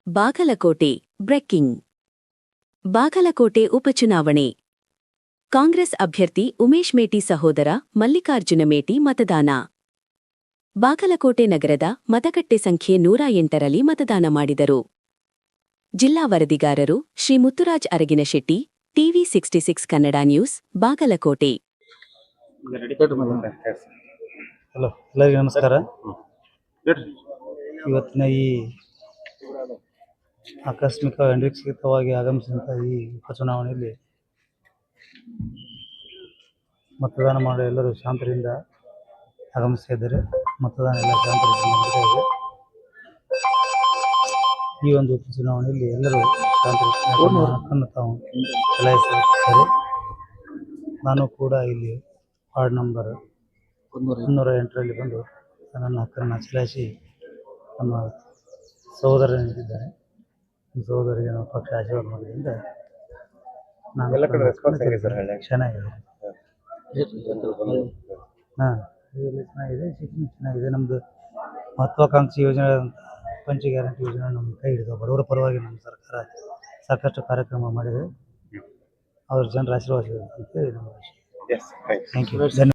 Bagalkot breaking. Bagalkot ಉಪಚುನಾವಣೆ. ಕಾಂಗ್ರೆಸ್ ಅಭ್ಯರ್ಥಿ ಉಮೇಶ್ ಮೇಟಿ ಸಹೋದರ ಮಲ್ಲಿಕಾರ್ಜುನ ಮೇಟಿ ಮತದಾನ. ಬಾಗಲಕೋಟೆ ನಗರದ ಮತಗಟ್ಟೆ ಸಂಖ್ಯೆ 108ರಲ್ಲಿ ಮತದಾನ ಮಾಡಿದರು. ಜಿಲ್ಲಾ ವರದಿಗಾರರು Shri Muthuraj Araginashetti, TV 66 Kannada news, Bagalkote. Hello, ಎಲ್ಲರಿಗೂ ನಮಸ್ಕಾರ. ಇವತ್ತಿನ ಈ ಆಕಸ್ಮಿಕ ಅನಿರೀಕ್ಷಿತವಾಗಿ ಆಗಮಿಸಿದಂಥ ಈ ಉಪಚುನಾವಣೆಯಲ್ಲಿ ಮತದಾನ ಮಾಡಲು ಎಲ್ಲರೂ ಶಾಂತರಿಂದ ಆಗಮಿಸಿದ್ದಾರೆ. ಮತದಾನ ಎಲ್ಲ ಶಾಂತರಿಂದ ನಡೀತಾ ಇದೆ. ಈ ಒಂದು ಉಪಚುನಾವಣೆಯಲ್ಲಿ ಎಲ್ಲರೂ ಶಾಂತರಿಂದ ಹಕ್ಕನ್ನು ತಾವು ಚಲಾಯಿಸುತ್ತಾರೆ. ನಾನು ಕೂಡ ಇಲ್ಲಿ ವಾರ್ಡ್ ನಂಬರ್ 108ರಲ್ಲಿ ಬಂದು ನನ್ನ ಹಕ್ಕನ್ನು ಚಲಾಯಿಸಿ ನಮ್ಮ ಸಹೋದರ ನಿಂತಿದ್ದಾರೆ. ಸಹೋದರಿಗೆ ನಮ್ಮ ಪಕ್ಷ ಆಶೀರ್ವಾದ ಮಾಡೋದ್ರಿಂದ ನಾನು ಚೆನ್ನಾಗಿದೆ. ಚೆನ್ನಾಗಿದೆ, ಶಿಕ್ಷಣ ಚೆನ್ನಾಗಿದೆ. ನಮ್ಮದು ಮಹತ್ವಾಕಾಂಕ್ಷಿ ಯೋಜನೆ ಪಂಚ ಗ್ಯಾರಂಟಿ ಯೋಜನೆ ನಮ್ಮ ಕೈ ಹಿಡಿದು ಬಡವರ ಪರವಾಗಿ ನಮ್ಮ ಸರ್ಕಾರ ಸಾಕಷ್ಟು ಕಾರ್ಯಕ್ರಮ ಮಾಡಿದೆ. ಅವ್ರ ಜನರ ಆಶೀರ್ವಾದ ಅಂತೇಳಿ ನಮ್ಮ ವಿಷಯ. Thank you.